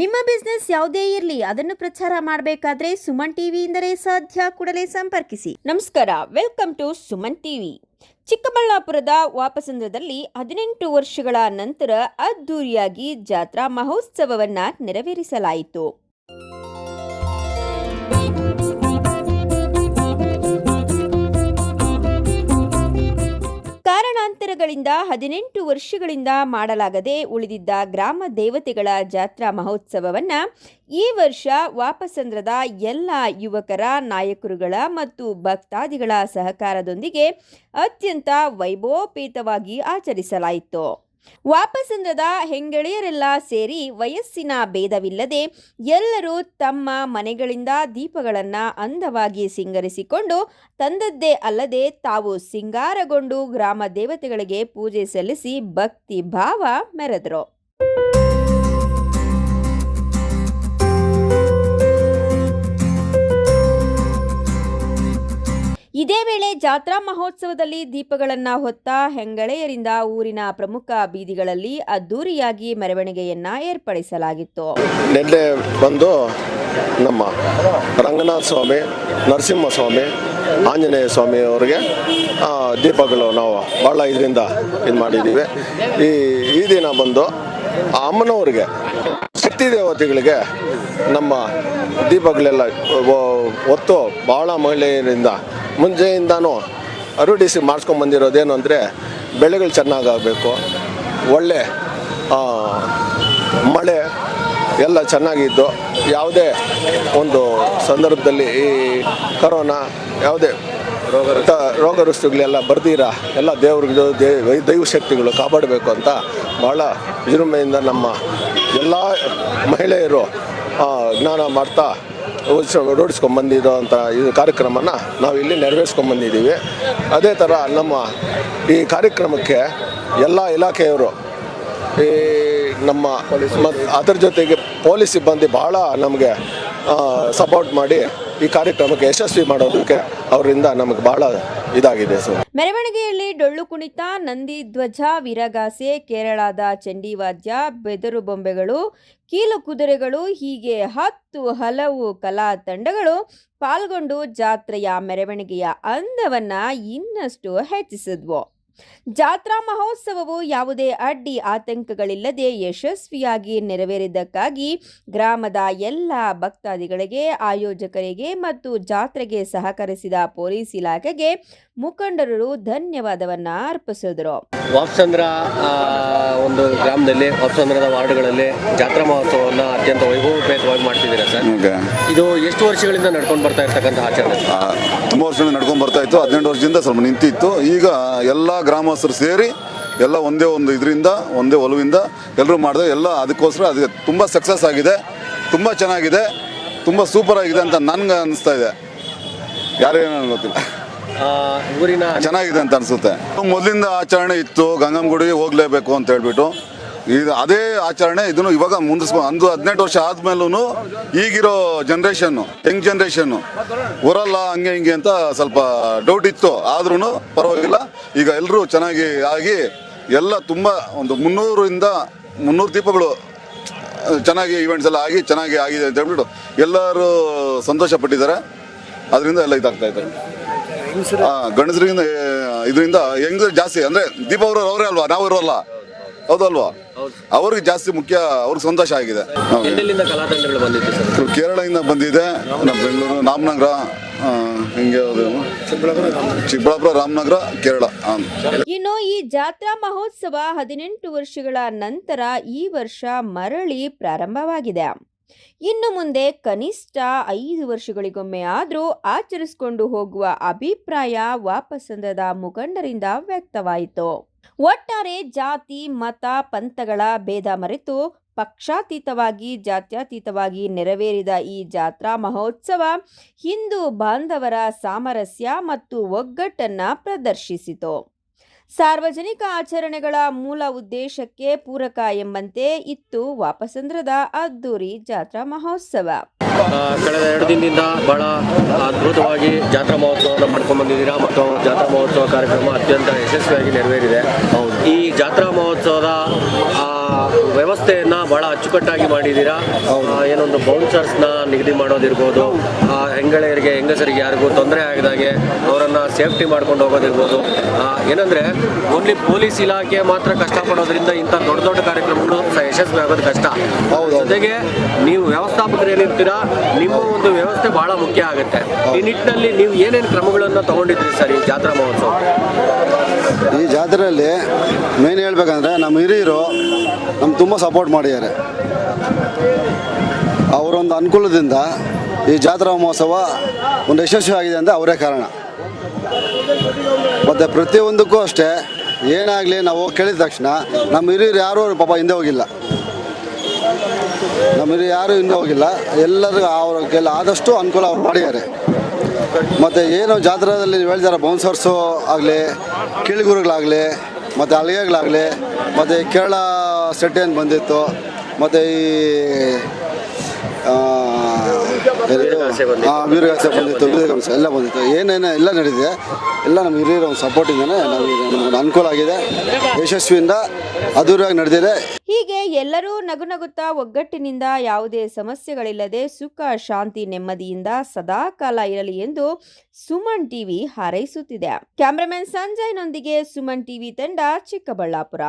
ನಿಮ್ಮ ಬಿಸ್ನೆಸ್ ಯಾವುದೇ ಇರಲಿ ಅದನ್ನು ಪ್ರಚಾರ ಮಾಡಬೇಕಾದ್ರೆ ಸುಮನ್ ಟಿವಿಯಿಂದಲೇ ಸಾಧ್ಯ. ಕೂಡಲೇ ಸಂಪರ್ಕಿಸಿ. ನಮಸ್ಕಾರ, ವೆಲ್ಕಮ್ ಟು ಸುಮನ್ ಟಿವಿ. ಚಿಕ್ಕಬಳ್ಳಾಪುರದ ವಾಪಸಂದ್ರದಲ್ಲಿ 18 ವರ್ಷಗಳ ನಂತರ ಅದ್ದೂರಿಯಾಗಿ ಜಾತ್ರಾ ಮಹೋತ್ಸವವನ್ನು ನೆರವೇರಿಸಲಾಯಿತು. ಕಾರಣಾಂತರಗಳಿಂದ 18 ವರ್ಷಗಳಿಂದ ಮಾಡಲಾಗದೆ ಉಳಿದಿದ್ದ ಗ್ರಾಮ ದೇವತೆಗಳ ಜಾತ್ರಾ ಮಹೋತ್ಸವವನ್ನು ಈ ವರ್ಷ ವಾಪಸಂದ್ರದ ಎಲ್ಲ ಯುವಕರ, ನಾಯಕರುಗಳ ಮತ್ತು ಭಕ್ತಾದಿಗಳ ಸಹಕಾರದೊಂದಿಗೆ ಅತ್ಯಂತ ವೈಭವೋಪೇತವಾಗಿ ಆಚರಿಸಲಾಯಿತು. ವಾಪಸಂದ್ರದ ಹೆಂಗೆಳೆಯರೆಲ್ಲ ಸೇರಿ ವಯಸ್ಸಿನ ಭೇದವಿಲ್ಲದೆ ಎಲ್ಲರೂ ತಮ್ಮ ಮನೆಗಳಿಂದ ದೀಪಗಳನ್ನು ಅಂದವಾಗಿ ಸಿಂಗರಿಸಿಕೊಂಡು ತಂದದ್ದೇ ಅಲ್ಲದೆ ತಾವು ಸಿಂಗಾರಗೊಂಡು ಗ್ರಾಮ ದೇವತೆಗಳಿಗೆ ಪೂಜೆ ಸಲ್ಲಿಸಿ ಭಕ್ತಿ ಭಾವ ಮೆರೆದರು. ಇದೇ ವೇಳೆ ಜಾತ್ರಾ ಮಹೋತ್ಸವದಲ್ಲಿ ದೀಪಗಳನ್ನು ಹೊತ್ತ ಹೆಂಗಳೆಯರಿಂದ ಊರಿನ ಪ್ರಮುಖ ಬೀದಿಗಳಲ್ಲಿ ಅದ್ದೂರಿಯಾಗಿ ಮೆರವಣಿಗೆಯನ್ನ ಏರ್ಪಡಿಸಲಾಗಿತ್ತು. ನೆನ್ನೆ ಬಂದು ನಮ್ಮ ರಂಗನಾಥ ಸ್ವಾಮಿ, ನರಸಿಂಹಸ್ವಾಮಿ, ಆಂಜನೇಯ ಸ್ವಾಮಿ ಅವರಿಗೆ ದೀಪಗಳು ನಾವು ಭಾಳ ಇದರಿಂದ ಇದು ಮಾಡಿದ್ದೀವಿ. ಈ ದಿನ ಬಂದು ಅಮ್ಮನವ್ರಿಗೆ, ಶಕ್ತಿ ದೇವತೆಗಳಿಗೆ ನಮ್ಮ ದೀಪಗಳೆಲ್ಲ ಹೊತ್ತು ಭಾಳ ಮಹಿಳೆಯರಿಂದ ಮುಂಚೆಯಿಂದನೂ ರೂಢಿಸಿ ಮಾಡಿಸ್ಕೊಂಡ್ಬಂದಿರೋದೇನು ಅಂದರೆ ಬೆಳೆಗಳು ಚೆನ್ನಾಗಾಗಬೇಕು, ಒಳ್ಳೆ ಮಳೆ ಎಲ್ಲ ಚೆನ್ನಾಗಿದ್ದು, ಯಾವುದೇ ಒಂದು ಸಂದರ್ಭದಲ್ಲಿ ಈ ಕರೋನಾ ಯಾವುದೇ ರೋಗ ರುಷ್ಟುಗಳೆಲ್ಲ ಬರ್ದಿರ ಎಲ್ಲ ದೇವ್ರಿಗೆ ದೈವ ಶಕ್ತಿಗಳು ಕಾಪಾಡಬೇಕು ಅಂತ ಭಾಳ ವಿಜೃಂಭಣೆಯಿಂದ ನಮ್ಮ ಎಲ್ಲ ಮಹಿಳೆಯರು ಜ್ಞಾನ ಮಾಡ್ತಾ ರೂಢಿಸ್ಕೊಂಡ್ಬಂದಿರೋ ಅಂಥ ಈ ಕಾರ್ಯಕ್ರಮನ ನಾವು ಇಲ್ಲಿ ನೆರವೇರಿಸ್ಕೊಂಡ್ಬಂದಿದ್ದೀವಿ. ಅದೇ ಥರ ನಮ್ಮ ಈ ಕಾರ್ಯಕ್ರಮಕ್ಕೆ ಎಲ್ಲ ಇಲಾಖೆಯವರು ಈ ನಮ್ಮ ಅದರ ಜೊತೆಗೆ ಪೊಲೀಸ್ ಸಿಬ್ಬಂದಿ ಭಾಳ ನಮಗೆ ಸಪೋರ್ಟ್ ಮಾಡಿ ಈ ಕಾರ್ಯಕ್ರಮಕ್ಕೆ ಯಶಸ್ವಿ ಮಾಡೋದಕ್ಕೆ ಅವರಿಂದ ನಮಗೆ ಭಾಳ ಇದಾಗಿದೆ ಸರ್. ಮೆರವಣಿಗೆಯಲ್ಲಿ ಡೊಳ್ಳು ಕುಣಿತ, ನಂದಿ ಧ್ವಜ, ವೀರಗಾಸೆ, ಕೇರಳದ ಚಂಡಿವಾದ್ಯ, ಬೆದರು ಬೊಂಬೆಗಳು, ಕೀಲು ಕುದುರೆಗಳು ಹೀಗೆ 10 ಹಲವು ಕಲಾ ತಂಡಗಳು ಪಾಲ್ಗೊಂಡು ಜಾತ್ರೆಯ ಮೆರವಣಿಗೆಯ ಅಂದವನ್ನ ಇನ್ನಷ್ಟು ಹೆಚ್ಚಿಸಿದ್ವು. ಜಾತ್ರಾ ಮಹೋತ್ಸವವು ಯಾವುದೇ ಅಡ್ಡಿ ಆತಂಕಗಳಿಲ್ಲದೆ ಯಶಸ್ವಿಯಾಗಿ ನೆರವೇರಿದ್ದಕ್ಕಾಗಿ ಗ್ರಾಮದ ಎಲ್ಲ ಭಕ್ತಾದಿಗಳಿಗೆ, ಆಯೋಜಕರಿಗೆ ಮತ್ತು ಜಾತ್ರೆಗೆ ಸಹಕರಿಸಿದ ಪೊಲೀಸ್ ಇಲಾಖೆಗೆ ಮುಖಂಡರು ಧನ್ಯವಾದವನ್ನ ಅರ್ಪಿಸಿದರು. ವಾಪಸಂದ್ರ ಒಂದು ಗ್ರಾಮದಲ್ಲಿ, ವಾಪಸಂದ್ರದ ವಾರ್ಡ್ಗಳಲ್ಲಿ ಜಾತ್ರಾ ಮಹೋತ್ಸವವನ್ನು ಅತ್ಯಂತ ವೈಭವೋಪೇತವಾಗಿ ಮಾಡ್ತಿದ್ದೀರಾ ಸರ್. ಇದು ಎಷ್ಟು ವರ್ಷಗಳಿಂದ ನಡ್ಕೊಂಡು ಬರ್ತಾ ಇರ್ತಕ್ಕಂಥ ಆಚರಣೆ? ತುಂಬ ವರ್ಷಗಳಿಂದ ನಡ್ಕೊಂಡು ಬರ್ತಾ ಇತ್ತು. 18 ವರ್ಷದಿಂದ ಸ್ವಲ್ಪ ನಿಂತಿತ್ತು. ಈಗ ಎಲ್ಲ ಗ್ರಾಮಸ್ಥರು ಸೇರಿ ಎಲ್ಲ ಒಂದೇ ಒಂದು ಇದರಿಂದ, ಒಂದೇ ಒಲವಿಂದ ಎಲ್ಲರೂ ಮಾಡಿದೆ. ಎಲ್ಲ ಅದಕ್ಕೋಸ್ಕರ ಅದಕ್ಕೆ ತುಂಬ ಸಕ್ಸಸ್ ಆಗಿದೆ, ತುಂಬ ಚೆನ್ನಾಗಿದೆ, ತುಂಬ ಸೂಪರ್ ಆಗಿದೆ ಅಂತ ನನಗೆ ಅನಿಸ್ತಾ ಇದೆ. ಯಾರೇನೋ ಗೊತ್ತಿಲ್ಲ, ಊರಿನ ಚೆನ್ನಾಗಿದೆ ಅಂತ ಅನಿಸುತ್ತೆ. ಮೊದಲಿಂದ ಆಚರಣೆ ಇತ್ತು, ಗಂಗಮ್ಮಗುಡಿಗೆ ಹೋಗಲೇಬೇಕು ಅಂತ ಹೇಳ್ಬಿಟ್ಟು. ಇದು ಅದೇ ಆಚರಣೆ ಇದನ್ನು ಇವಾಗ ಮುಂದಿಸ್ಕೊಂಡು 18 ವರ್ಷ ಆದಮೇಲೂ ಈಗಿರೋ ಜನ್ರೇಷನ್ನು, ಯಂಗ್ ಜನ್ರೇಷನ್ನು ಬರಲ್ಲ ಹಂಗೆ ಹಿಂಗೆ ಅಂತ ಸ್ವಲ್ಪ ಡೌಟ್ ಇತ್ತು. ಆದ್ರೂ ಪರವಾಗಿಲ್ಲ, ಈಗ ಎಲ್ಲರೂ ಚೆನ್ನಾಗಿ ಆಗಿ ಎಲ್ಲ ತುಂಬ ಒಂದು 300 ದೀಪಗಳು ಚೆನ್ನಾಗಿ ಈವೆಂಟ್ಸ್ ಎಲ್ಲ ಆಗಿ ಚೆನ್ನಾಗಿ ಆಗಿದೆ ಅಂತ ಹೇಳ್ಬಿಟ್ಟು ಎಲ್ಲರೂ ಸಂತೋಷ ಪಟ್ಟಿದ್ದಾರೆ. ಅದರಿಂದ ಎಲ್ಲ ಇದಾಗ್ತಾ ಇದೆ. ಗಣಸರಿಂದ ಇದರಿಂದ ಹೆಂಗ್ ಜಾಸ್ತಿ ಅಂದರೆ ದೀಪಾವಳಿ ಅವರೇ ಅಲ್ವಾ, ನಾವು ಇರೋಲ್ಲ, ಹೌದಲ್ವಾ? ಅವ್ರಿಗೆ ಜಾಸ್ತಿ ಮುಖ್ಯ, ಅವ್ರಿಗೆ ಸಂತೋಷ ಆಗಿದೆ. ಕೇರಳದಿಂದ ಬಂದಿದೆ, ನಮ್ಮ ಬೆಂಗಳೂರು, ರಾಮನಗರ, ಹಿಂಗೆ ಚಿಕ್ಕಬಳ್ಳಾಪುರ, ರಾಮನಗರ, ಕೇರಳ. ಇನ್ನು ಈ ಜಾತ್ರಾ ಮಹೋತ್ಸವ 18 ವರ್ಷಗಳ ನಂತರ ಈ ವರ್ಷ ಮರಳಿ ಪ್ರಾರಂಭವಾಗಿದೆ. ಇನ್ನು ಮುಂದೆ ಕನಿಷ್ಠ 5 ವರ್ಷಗಳಿಗೊಮ್ಮೆ ಆದರೂ ಆಚರಿಸಿಕೊಂಡು ಹೋಗುವ ಅಭಿಪ್ರಾಯ ವಾಪಸಂದ್ರದ ಮುಖಂಡರಿಂದ ವ್ಯಕ್ತವಾಯಿತು. ಒಟ್ಟಾರೆ ಜಾತಿ, ಮತ, ಪಂಥಗಳ ಭೇದ ಮರೆತು ಪಕ್ಷಾತೀತವಾಗಿ, ಜಾತ್ಯತೀತವಾಗಿ ನೆರವೇರಿದ ಈ ಜಾತ್ರಾ ಮಹೋತ್ಸವ ಹಿಂದೂ ಬಾಂಧವರ ಸಾಮರಸ್ಯ ಮತ್ತು ಒಗ್ಗಟ್ಟನ್ನು ಪ್ರದರ್ಶಿಸಿತು. ಸಾರ್ವಜನಿಕ ಆಚರಣೆಗಳ ಮೂಲ ಉದ್ದೇಶಕ್ಕೆ ಪೂರಕ ಎಂಬಂತೆ ಇತ್ತು ವಾಪಸಂದ್ರದ ಅದ್ದೂರಿ ಜಾತ್ರಾ ಮಹೋತ್ಸವ. ಕಳೆದ 2 ದಿನದಿಂದ ಬಹಳ ಅದ್ಭುತವಾಗಿ ಜಾತ್ರಾ ಮಹೋತ್ಸವವನ್ನು ಮಾಡ್ಕೊಂಡು ಬಂದಿದ್ದೀರಾ ಮತ್ತು ಜಾತ್ರಾ ಮಹೋತ್ಸವ ಕಾರ್ಯಕ್ರಮ ಅತ್ಯಂತ ಯಶಸ್ವಿಯಾಗಿ ನೆರವೇರಿದೆ. ಈ ಜಾತ್ರಾ ಮಹೋತ್ಸವದ ವ್ಯವಸ್ಥೆಯನ್ನ ಬಹಳ ಅಚ್ಚುಕಟ್ಟಾಗಿ ಮಾಡಿದ್ದೀರಾ. ಏನೊಂದು ಬೌನ್ಸರ್ಸ್ನ ನಿಗದಿ ಮಾಡೋದಿರ್ಬೋದು, ಹೆಂಗಳೆಯರಿಗೆ ಹೆಂಗಸರಿಗೆ ಯಾರಿಗೂ ತೊಂದರೆ ಆಗದಾಗೆ ಅವರನ್ನ ಸೇಫ್ಟಿ ಮಾಡ್ಕೊಂಡು ಹೋಗೋದಿರ್ಬೋದು. ಏನಂದ್ರೆ ಓನ್ಲಿ ಪೊಲೀಸ್ ಇಲಾಖೆ ಮಾತ್ರ ಕಷ್ಟಪಡೋದ್ರಿಂದ ಇಂಥ ದೊಡ್ಡ ದೊಡ್ಡ ಕಾರ್ಯಕ್ರಮಗಳು ಯಶಸ್ವಿ ಆಗೋದು ಕಷ್ಟ. ಜೊತೆಗೆ ನೀವು ವ್ಯವಸ್ಥಾಪಕರು ಏನಿರ್ತೀರಾ, ನಿಮ್ಮ ಒಂದು ವ್ಯವಸ್ಥೆ ಬಹಳ ಮುಖ್ಯ ಆಗುತ್ತೆ. ಈ ನಿಟ್ಟಿನಲ್ಲಿ ನೀವು ಏನೇನು ಕ್ರಮಗಳನ್ನು ತಗೊಂಡಿದ್ರಿ ಸರ್ ಈ ಜಾತ್ರಾ ಮಹೋತ್ಸವ? ಈ ಜಾತ್ರೆಯಲ್ಲಿ ಮೇನ್ ಹೇಳ್ಬೇಕಂದ್ರೆ ನಮ್ಮ ಹಿರಿಯರು ನಮ್ಗೆ ತುಂಬ ಸಪೋರ್ಟ್ ಮಾಡಿದ್ದಾರೆ. ಅವರೊಂದು ಅನುಕೂಲದಿಂದ ಈ ಜಾತ್ರಾ ಮಹೋತ್ಸವ ಒಂದು ಯಶಸ್ವಿ ಆಗಿದೆ ಅಂದರೆ ಅವರೇ ಕಾರಣ. ಮತ್ತು ಪ್ರತಿಯೊಂದಕ್ಕೂ ಅಷ್ಟೇ, ಏನಾಗಲಿ ನಾವು ಕೇಳಿದ ತಕ್ಷಣ ನಮ್ಮ ಹಿರಿಯರು ಯಾರೂ ಪಾಪ ಹಿಂದೆ ಹೋಗಿಲ್ಲ. ನಮ್ಮ ಹಿರಿಯರು ಯಾರೂ ಹಿಂದೆ ಹೋಗಿಲ್ಲ. ಎಲ್ಲರಿಗೂ ಅವ್ರಿಗೆಲ್ಲ ಆದಷ್ಟು ಅನುಕೂಲ ಅವ್ರು ಮಾಡಿದ್ದಾರೆ. ಮತ್ತು ಏನು ಜಾತ್ರೆಯಲ್ಲಿ ನೀವು ಹೇಳಿದಾರೆ ಬೌನ್ಸರ್ಸು ಆಗಲಿ, ಕೀಳುಗುರುಗಳಾಗಲಿ, ಮತ್ತು ಅಲ್ಲಿಗೆಗಳಾಗಲಿ, ಮತ್ತು ಕೇರಳ ಸೆಟ್ ಏನು ಬಂದಿತ್ತು, ಮತ್ತು ಈ ವೀರಗಾಸೆ ಬಂದಿತ್ತು, ವೀರಗಾಸೆ ಎಲ್ಲ ಬಂದಿತ್ತು, ಏನೇನು ಎಲ್ಲ ನಡೆದಿದೆ ಎಲ್ಲ ನಮ್ಮ ಹಿರಿಯರ ಒಂದು ಸಪೋರ್ಟಿಂದನೇ ನಮಗೆ ಅನುಕೂಲ ಆಗಿದೆ. ಯಶಸ್ವಿಯಿಂದ ಅದ್ದೂರಿಯಾಗಿ ನಡೆದಿದೆ. ಹೀಗೆ ಎಲ್ಲರೂ ನಗುನಗುತ್ತಾ ಒಗ್ಗಟ್ಟಿನಿಂದ ಯಾವುದೇ ಸಮಸ್ಯೆಗಳಿಲ್ಲದೆ ಸುಖ ಶಾಂತಿ ನೆಮ್ಮದಿಯಿಂದ ಸದಾ ಕಾಲ ಇರಲಿ ಎಂದು ಸುಮನ್ ಟಿವಿ ಹಾರೈಸುತ್ತಿದೆ. ಕ್ಯಾಮರಾಮನ್ ಸಂಜಯ್ನೊಂದಿಗೆ ಸುಮನ್ ಟಿವಿ ತಂಡ, ಚಿಕ್ಕಬಳ್ಳಾಪುರ.